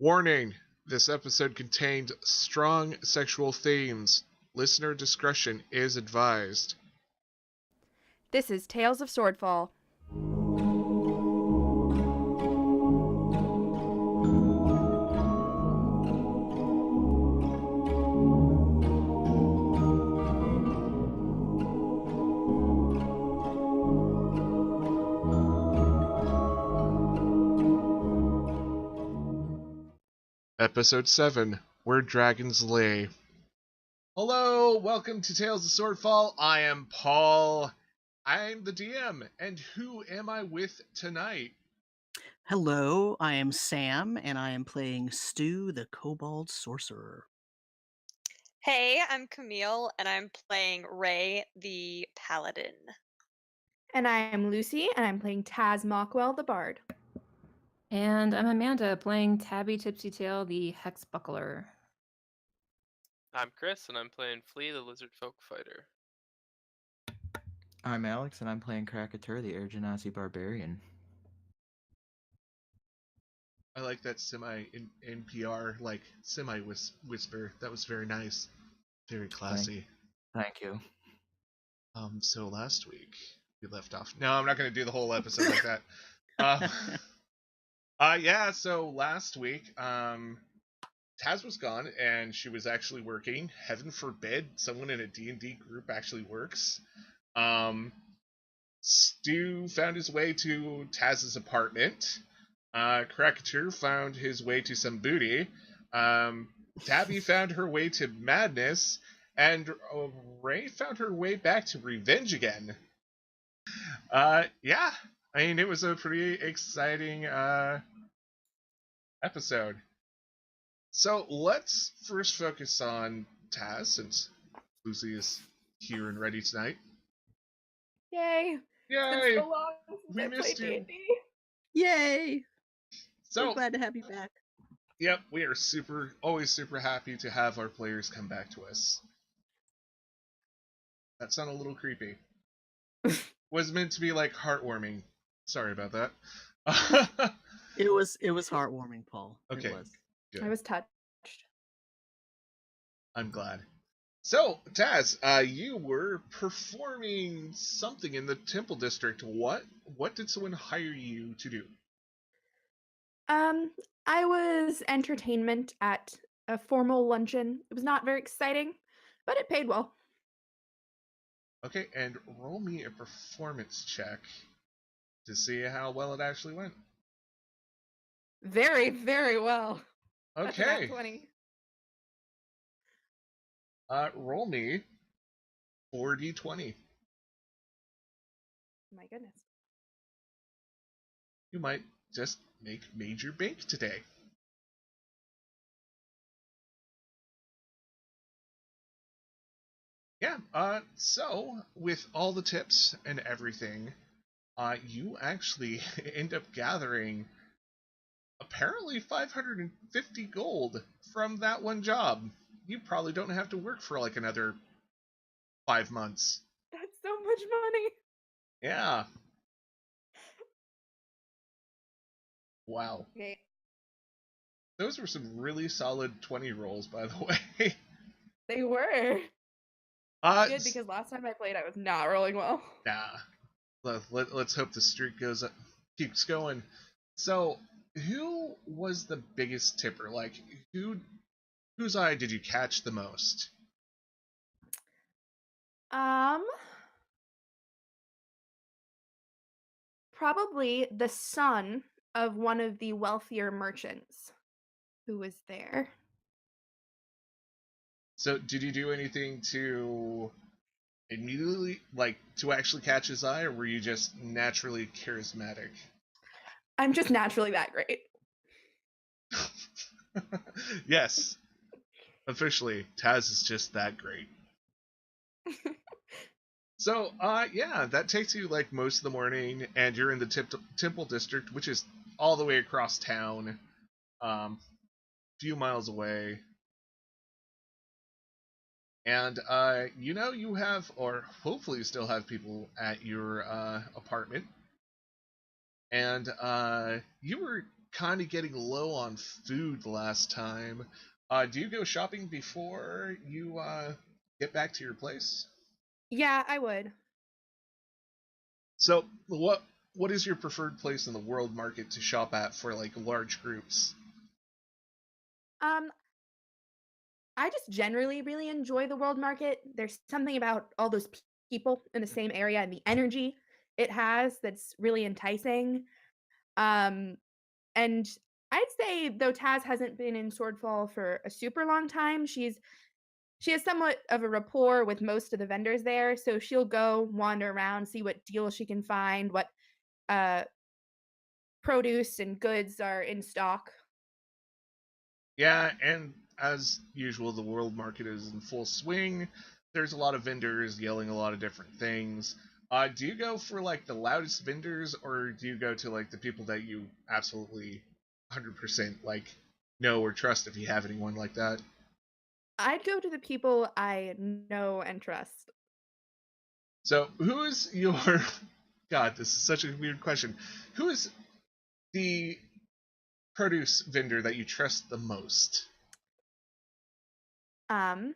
Warning: this episode contained strong sexual themes. Listener discretion is advised. This is Tales of Swordfall. Episode 7, Where Dragons Lay. Hello, welcome to Tales of Swordfall. I am Paul. I'm the DM, and who am I with tonight? Hello, I am Sam, and I am playing Stu, the Kobold Sorcerer. Hey, I'm Camille, and I'm playing Ray, the Paladin. And I am Lucy, and I'm playing Taz Mockwell, the Bard. And I'm Amanda, playing Tabby Tipsytail, the Hex Buckler. I'm Chris, and I'm playing Flea, the Lizard Folk Fighter. I'm Alex, and I'm playing Krakatur, the Air Genasi Barbarian. I like that semi-NPR, semi-whisper. That was very nice. Very classy. Thank you. So last week, we left off... No, I'm not going to do the whole episode like that. So last week, Taz was gone, and she was actually working. Heaven forbid someone in a D&D group actually works. Stu found his way to Taz's apartment. Krakatur found his way to some booty. Tabby found her way to madness. And Ray found her way back to revenge again. It was a pretty exciting episode. So let's first focus on Taz, since Lucy is here and ready tonight. Yay! Yay! It's been so long since We I missed played you. D&D. Yay! So We're glad to have you back. Yep, we are always super happy to have our players come back to us. That sounded a little creepy. Was meant to be like heartwarming. Sorry about that. It was heartwarming, Paul. Okay. It was. Good. I was touched. I'm glad. So, Taz, you were performing something in the Temple District. What did someone hire you to do? I was entertainment at a formal luncheon. It was not very exciting, but it paid well. Okay, and roll me a performance check to see how well it actually went. Very, very well. That's a nat Okay. 20. Roll me 4d20. My goodness. You might just make major bank today. Yeah, so with all the tips and everything, you actually end up gathering apparently 550 gold from that one job. You probably don't have to work for like another 5 months. That's so much money. Yeah. Wow. Okay. Those were some really solid 20 rolls, by the way. They were. Good, because last time I played, I was not rolling well. Nah. Let's hope the streak keeps going. So, who was the biggest tipper? Like, whose eye did you catch the most? Probably the son of one of the wealthier merchants who was there. So, did you do anything to immediately, to actually catch his eye, or were you just naturally charismatic? I'm just naturally that great. Yes. Officially, Taz is just that great. So, that takes you most of the morning, and you're in the Temple District, which is all the way across town, few miles away. And, you have, or hopefully you still have people at your apartment. And you were kind of getting low on food last time. Do you go shopping before you get back to your place? Yeah, I would. So what is your preferred place in the world market to shop at for like large groups? Um, I just generally really enjoy the world market. There's something about all those people in the same area and the energy it has that's really enticing. Um, and I'd say though Taz hasn't been in Swordfall for a super long time, she has somewhat of a rapport with most of the vendors there, so she'll go wander around, see what deals she can find, what uh produce and goods are in stock. Yeah, and as usual, the world market is in full swing. There's a lot of vendors yelling a lot of different things. Do you go for like the loudest vendors, or do you go to like the people that you absolutely 100% like know or trust if you have anyone like that? I'd go to the people I know and trust. So, who is your God? This is such a weird question. Who is the produce vendor that you trust the most? Um,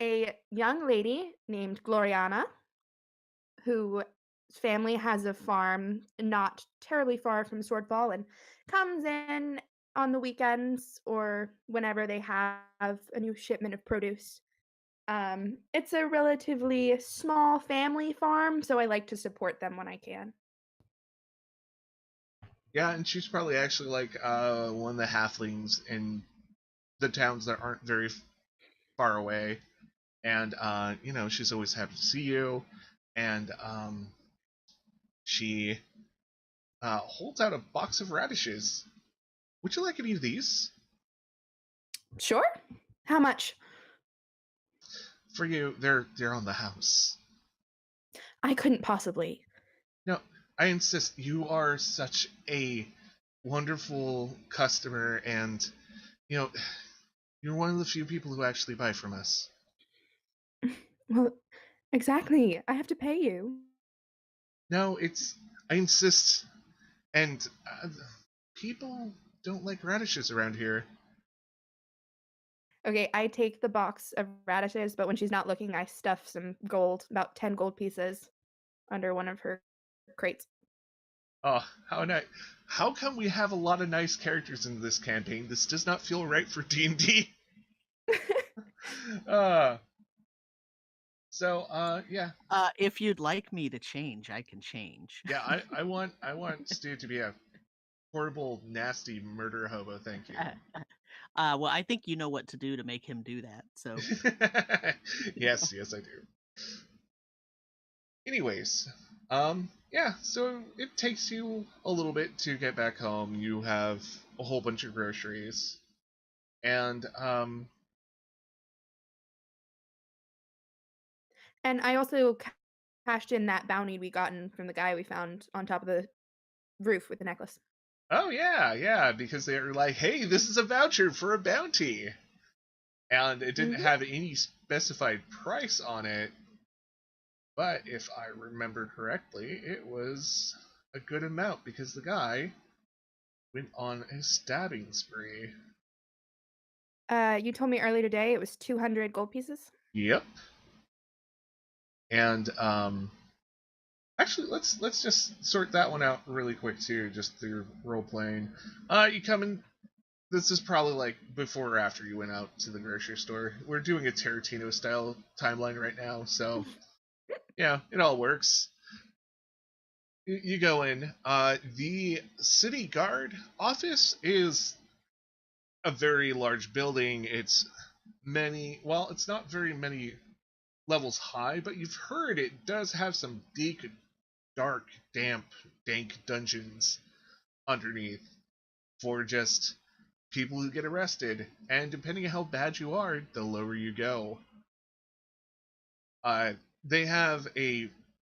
a young lady named Gloriana, whose family has a farm not terribly far from Swordfall and comes in on the weekends or whenever they have a new shipment of produce. It's a relatively small family farm, so I like to support them when I can. Yeah, and she's probably actually like one of the halflings in the towns that aren't very far away, and she's always happy to see you, and she holds out a box of radishes. Would you like any of these? Sure. How much? For you, they're on the house. I couldn't possibly. No, I insist. You are such a wonderful customer, and you know you're one of the few people who actually buy from us. Well, exactly. I have to pay you. No, I insist, and people don't like radishes around here. Okay, I take the box of radishes, but when she's not looking, I stuff some gold, about 10 gold pieces, under one of her crates. Oh, how nice! How come we have a lot of nice characters in this campaign? This does not feel right for D&D. uh, yeah, If you'd like me to change, I can change. yeah. I want Stu to be a horrible, nasty murder hobo. Thank you. Well, I think you know what to do to make him do that. So Yes, I do. Anyways, yeah. So it takes you a little bit to get back home. You have a whole bunch of groceries, and And I also cashed in that bounty we gotten from the guy we found on top of the roof with the necklace. oh yeah, because they're like, hey, this is a voucher for a bounty, and it didn't have any specified price on it. But if I remember correctly, it was a good amount because the guy went on a stabbing spree. You told me earlier today it was 200 gold pieces. Yep. And actually, let's just sort that one out really quick too, just through role playing. You come in. This is probably like before or after you went out to the grocery store. We're doing a Tarantino style timeline right now, so yeah, it all works. You go in. The city guard office is a very large building. It's it's not very many levels high, but you've heard it does have some deep, dark, damp, dank dungeons underneath for just people who get arrested. And depending on how bad you are, the lower you go. They have a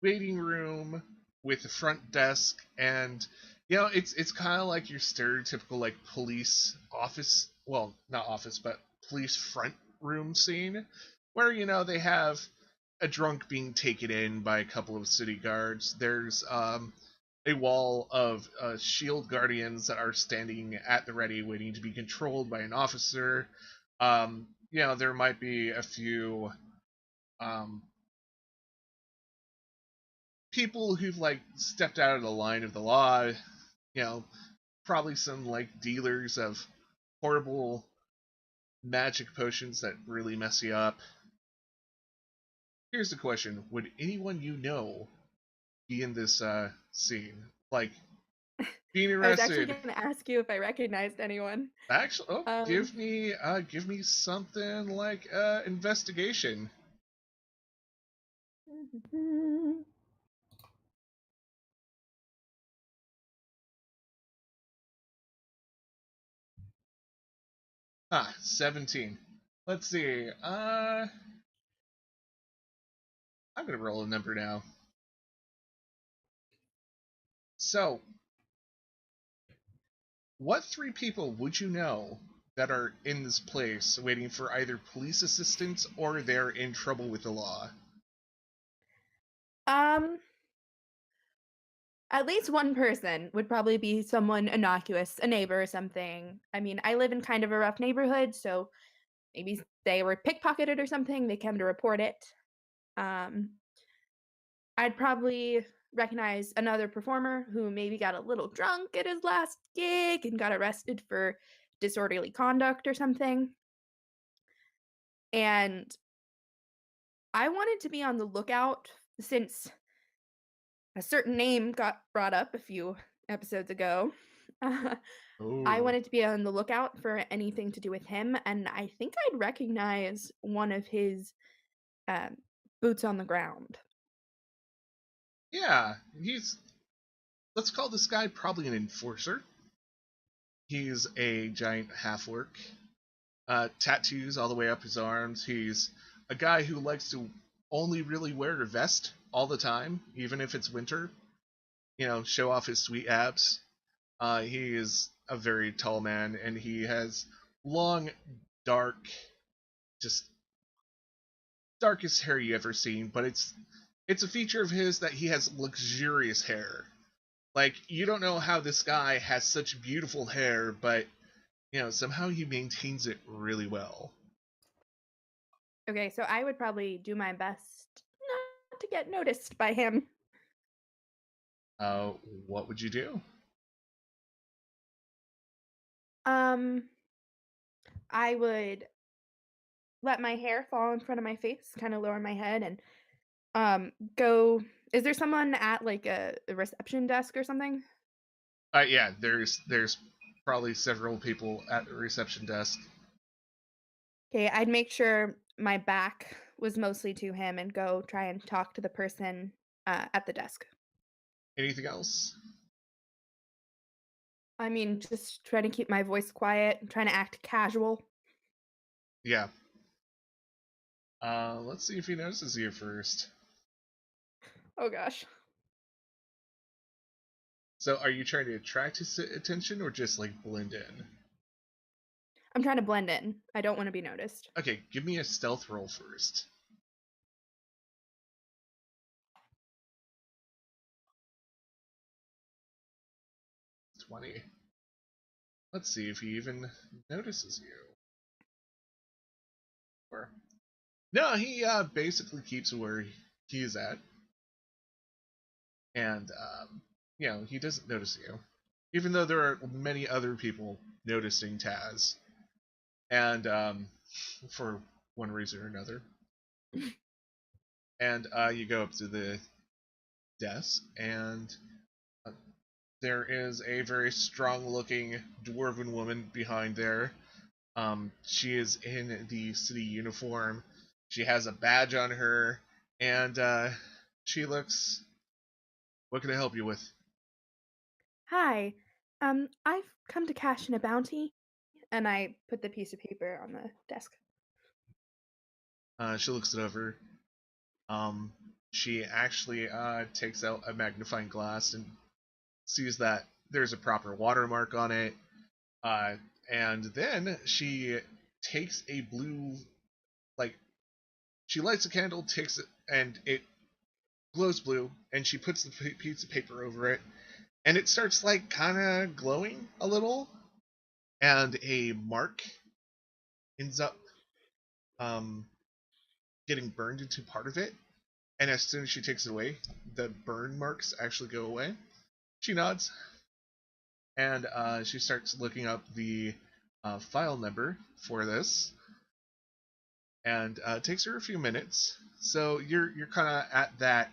waiting room with a front desk, and it's kind of like your stereotypical like police office, well, not office, but police front room scene, where they have a drunk being taken in by a couple of city guards. There's a wall of shield guardians that are standing at the ready, waiting to be controlled by an officer. There might be a few people who've like stepped out of the line of the law. Probably some like dealers of horrible magic potions that really mess you up. Here's the question: would anyone you know be in this scene? Like being I was actually arrested. going to ask you if I recognized anyone. Actually, give me something like investigation. Ah, 17. Let's see. I'm gonna roll a number now. So, what 3 people would you know that are in this place waiting for either police assistance or they're in trouble with the law? At least one person would probably be someone innocuous, a neighbor or something. I mean, I live in kind of a rough neighborhood, so maybe they were pickpocketed or something. They came to report it. I'd probably recognize another performer who maybe got a little drunk at his last gig and got arrested for disorderly conduct or something. And I wanted to be on the lookout since a certain name got brought up a few episodes ago. I wanted to be on the lookout for anything to do with him, and I think I'd recognize one of his boots on the ground. Yeah, let's call this guy probably an enforcer. He's a giant half-orc. Tattoos all the way up his arms. He's a guy who likes to only really wear a vest all the time, even if it's winter. Show off his sweet abs. He is a very tall man, and he has long, dark, just darkest hair you ever seen. But it's a feature of his that he has luxurious hair. Like, you don't know how this guy has such beautiful hair, but somehow he maintains it really well. Okay, so I would probably do my best not to get noticed by him. What would you do? I would let my hair fall in front of my face, kind of lower my head, and go. Is there someone at like a reception desk or something? Yeah, there's probably several people at the reception desk. Okay, I'd make sure my back was mostly to him and go try and talk to the person at the desk. Anything else? I mean, just trying to keep my voice quiet, trying to act casual. Yeah. Let's see if he notices you first. Oh gosh. So, are you trying to attract his attention or just like blend in? I'm trying to blend in. I don't want to be noticed. Okay, give me a stealth roll first. 20. Let's see if he even notices you. Or no, he basically keeps where he is at, and he doesn't notice you, even though there are many other people noticing Taz, and for one reason or another. And you go up to the desk, and there is a very strong-looking dwarven woman behind there. She is in the city uniform. She has a badge on her, and she looks... What can I help you with? Hi. I've come to cash in a bounty. And I put the piece of paper on the desk. She looks it over. She actually takes out a magnifying glass and sees that there's a proper watermark on it. And then she takes a blue, she lights a candle, takes it, and it glows blue, and she puts the piece of paper over it, and it starts like kind of glowing a little, and a mark ends up getting burned into part of it. And as soon as she takes it away, the burn marks actually go away. She nods, and she starts looking up the file number for this, and it takes her a few minutes. So you're kind of at that,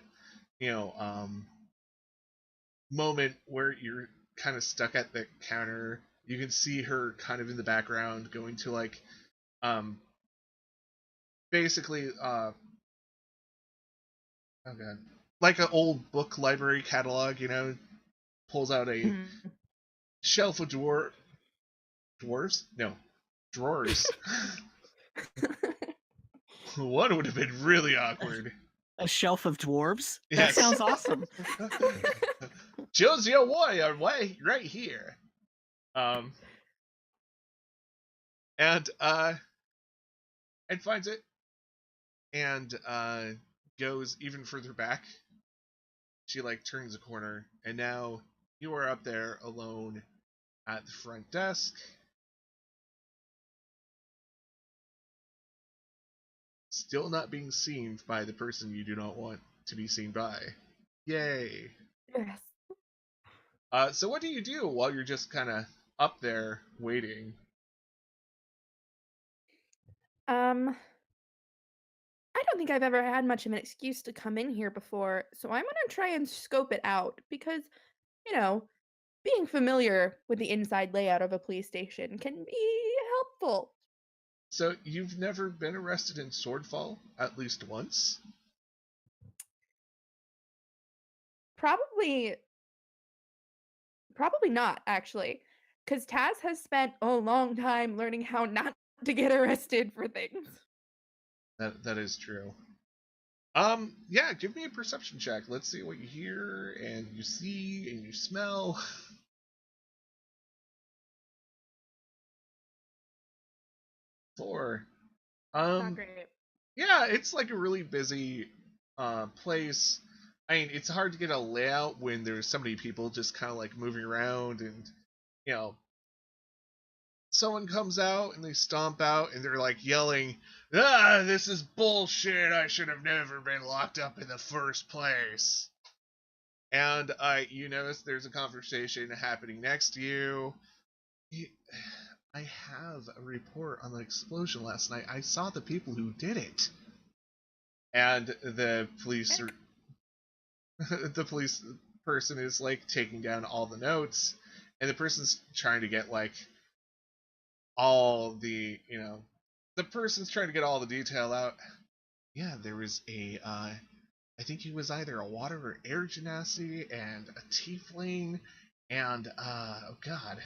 moment where you're kind of stuck at the counter. You can see her kind of in the background going to like, basically, oh god, like an old book library catalog, pulls out a shelf of dwarves? No, drawers. One would have been really awkward. A shelf of dwarves? Yes. That sounds awesome. Choose your warrior right here. And finds it, and goes even further back. She like turns a corner, and now you are up there alone at the front desk. Still not being seen by the person you do not want to be seen by. Yay. Yes. So what do you do while you're just kind of up there waiting? I don't think I've ever had much of an excuse to come in here before, so I'm gonna try and scope it out because, being familiar with the inside layout of a police station can be helpful. So you've never been arrested in Swordfall at least once? Probably not, actually, because Taz has spent a long time learning how not to get arrested for things. That is true. Yeah, give me a perception check. Let's see what you hear and you see and you smell. 4. Not great. Yeah, it's like a really busy place. I mean, it's hard to get a layout when there's so many people just kind of like moving around, and someone comes out and they stomp out and they're like yelling, "Ah, this is bullshit. I should have never been locked up in the first place." And you notice there's a conversation happening next to you. I have a report on the explosion last night. I saw the people who did it. And the police the police person is like taking down all the notes, and the person's trying to get like all the the person's trying to get all the detail out. Yeah, there was a I think he was either a water or air genasi and a tiefling, and oh god,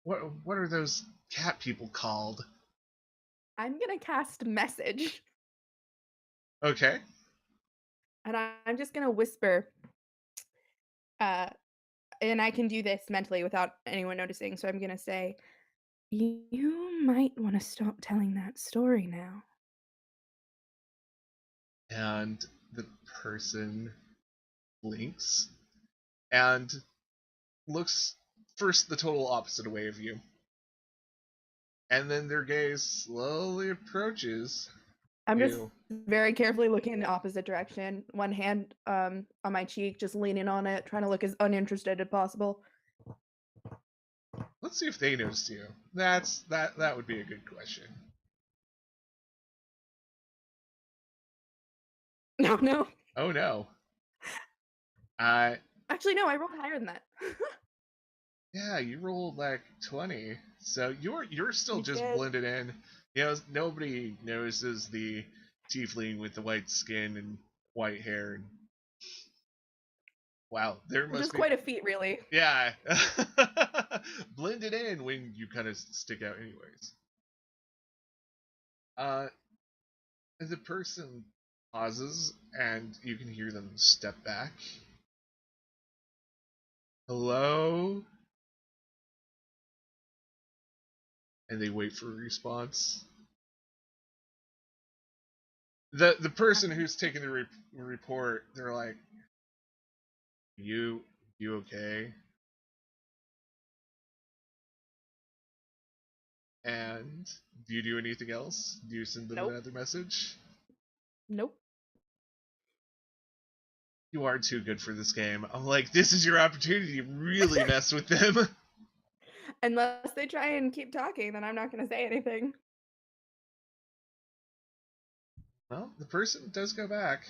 what are those cat people called? I'm gonna cast message, Okay. and I'm just gonna whisper, and I can do this mentally without anyone noticing, so I'm gonna say, "You might want to stop telling that story now." And the person blinks and looks first the total opposite way of you, and then their gaze slowly approaches I'm just you. very carefully looking in the opposite direction, one hand on my cheek, just leaning on it, trying to look as uninterested as possible. Let's see if they notice you. That would be a good question. No. Oh no. Actually, no, I rolled higher than that. Yeah, you rolled like 20, so you're still You just did. blended in. Nobody notices the tiefling with the white skin and white hair. And wow, there Which must is be quite a feat, really. yeah, blended in when you kind of stick out, anyways. The person pauses, and you can hear them step back. Hello? And they wait for a response. The person who's taking the report, they're like, you You okay? And do you do anything else? Do you send them Nope. another message? Nope. You are too good for this game. I'm like, this is your opportunity to really mess with them. Unless they try and keep talking, then I'm not going to say anything. Well, the person does go back.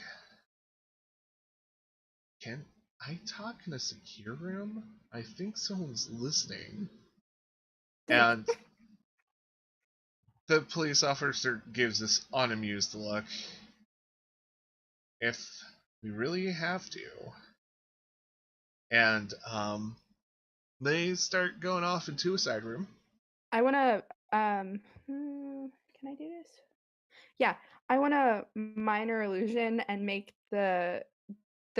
Can I talk in a secure room? I think someone's listening. And the police officer gives this unamused look. If we really have to. And they start going off into a side room. I want to, can I do this? Yeah, I want to minor illusion and make the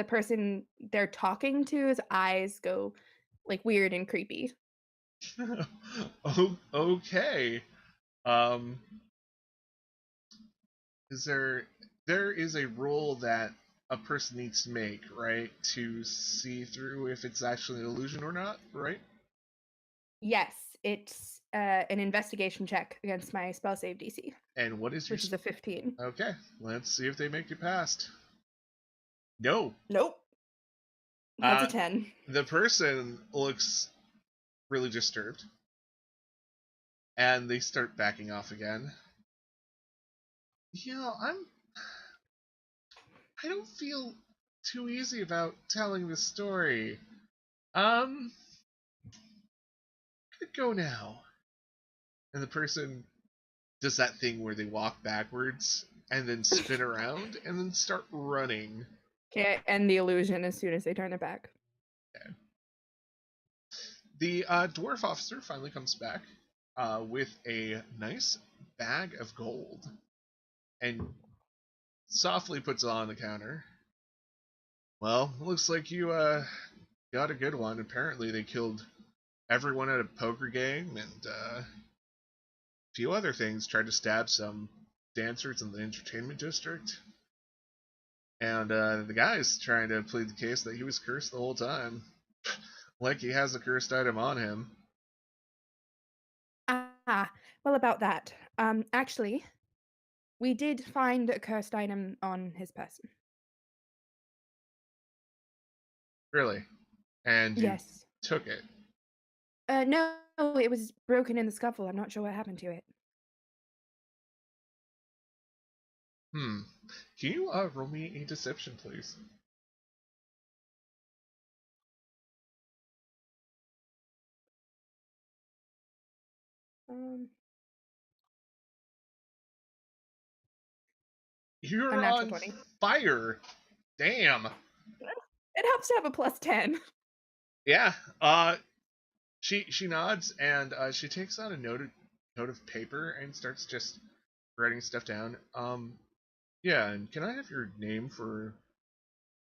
person they're talking to's eyes go like weird and creepy. Oh, okay. Is there is a roll that a person needs to make, right, to see through if it's actually an illusion or not, right? Yes, it's an investigation check against my spell save DC, And what is your which is a 15. Okay, let's see if they make it past. No. Nope. That's a 10. The person looks really disturbed. And they start backing off again. I don't feel too easy about telling this story. Could go now. And the person does that thing where they walk backwards and then spin around and then start running. Okay, end the illusion as soon as they turn their back. Okay. The dwarf officer finally comes back with a nice bag of gold and softly puts it on the counter. Well, looks like you got a good one. Apparently they killed everyone at a poker game and a few other things, tried to stab some dancers in the entertainment district. And the guy's trying to plead the case that he was cursed the whole time. Like he has a cursed item on him. Well, about that. Actually, we did find a cursed item on his person. Really? And you Yes. took it. No, it was broken in the scuffle. I'm not sure what happened to it. Can you roll me a deception, please? You're Unnatural on 20. fire. Damn. It helps to have a plus 10. Yeah. She nods and she takes out a note of paper and starts just writing stuff down. Yeah, and can I have your name for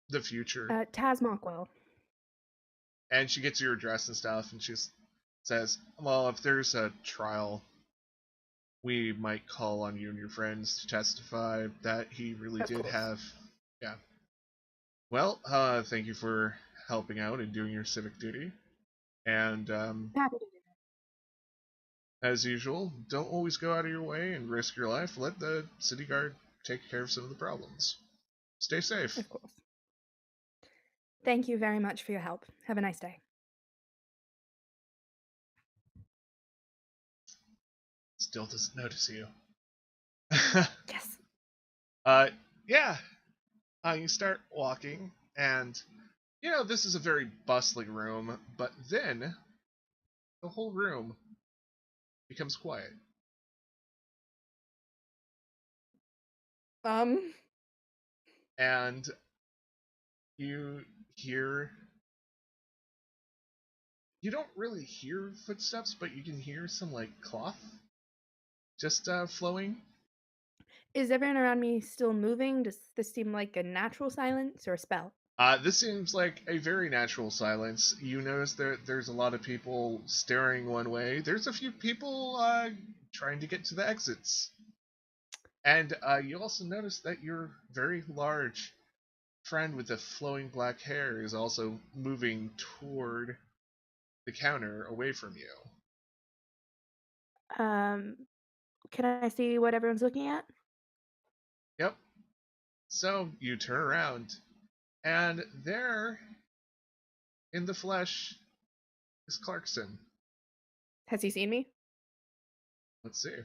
the future? Taz Mockwell. And she gets your address and stuff, and she says, well, if there's a trial, we might call on you and your friends to testify that he really did have... Yeah. Well, thank you for helping out and doing your civic duty. And, Happy to do as usual, don't always go out of your way and risk your life. Let the city guard take care of some of the problems. Stay safe. that. Of course. Thank you very much for your help. Have a nice day. Still doesn't notice you. Yes. Yeah. You start walking, and, this is a very bustling room, but then the whole room becomes quiet. And you don't really hear footsteps, but you can hear some, cloth just flowing. Is everyone around me still moving? Does this seem like a natural silence or a spell? This seems like a very natural silence. You notice there's a lot of people staring one way. There's a few people trying to get to the exits. And you also notice that you're very large. friend with the flowing black hair is also moving toward the counter away from you. Can I see what everyone's looking at? Yep. So you turn around, and there, in the flesh, is Clarkson. Has he seen me? Let's see.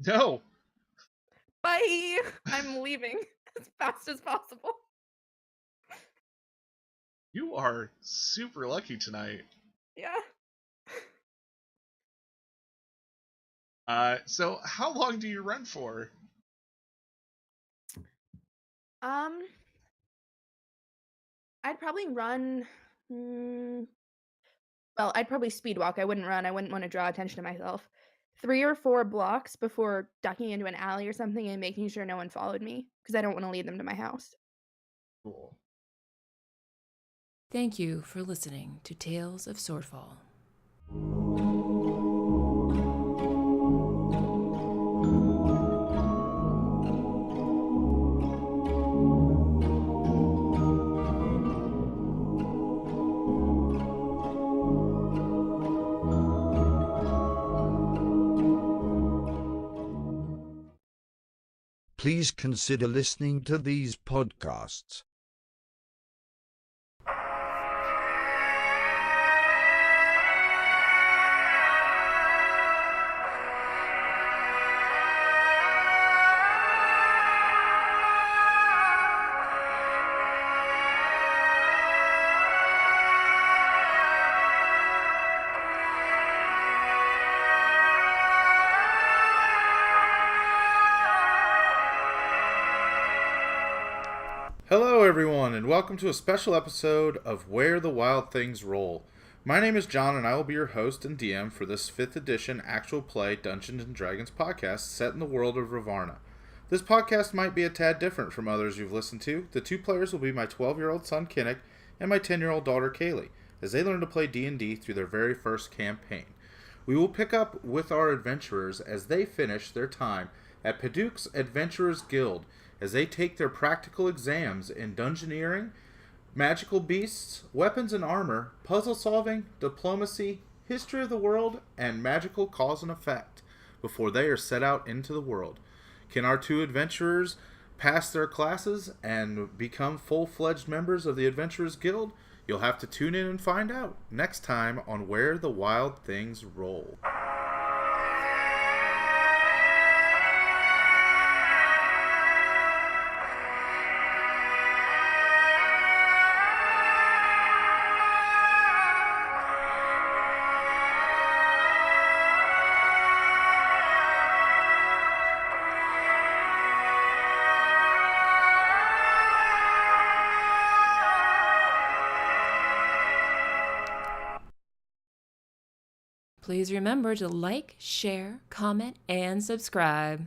No! Bye! I'm leaving as fast as possible. You are super lucky tonight. Yeah. So how long do you run for? I'd probably run. Well, I'd probably speed walk. I wouldn't run. I wouldn't want to draw attention to myself. 3 or 4 blocks before ducking into an alley or something and making sure no one followed me, because I don't want to lead them to my house. Cool. Thank you for listening to Tales of Swordfall. Please consider listening to these podcasts. Hello everyone, and welcome to a special episode of Where the Wild Things Roll. My name is John, and I will be your host and DM for this 5th edition actual play Dungeons & Dragons podcast set in the world of Ravarna. This podcast might be a tad different from others you've listened to. The 2 players will be my 12-year-old son Kinnick and my 10-year-old daughter Kaylee, as they learn to play D&D through their very first campaign. We will pick up with our adventurers as they finish their time at Paduke's Adventurers Guild, as they take their practical exams in dungeoneering, magical beasts, weapons and armor, puzzle solving, diplomacy, history of the world, and magical cause and effect before they are set out into the world. Can our 2 adventurers pass their classes and become full-fledged members of the Adventurers Guild? You'll have to tune in and find out next time on Where the Wild Things Roll. Please remember to like, share, comment, and subscribe.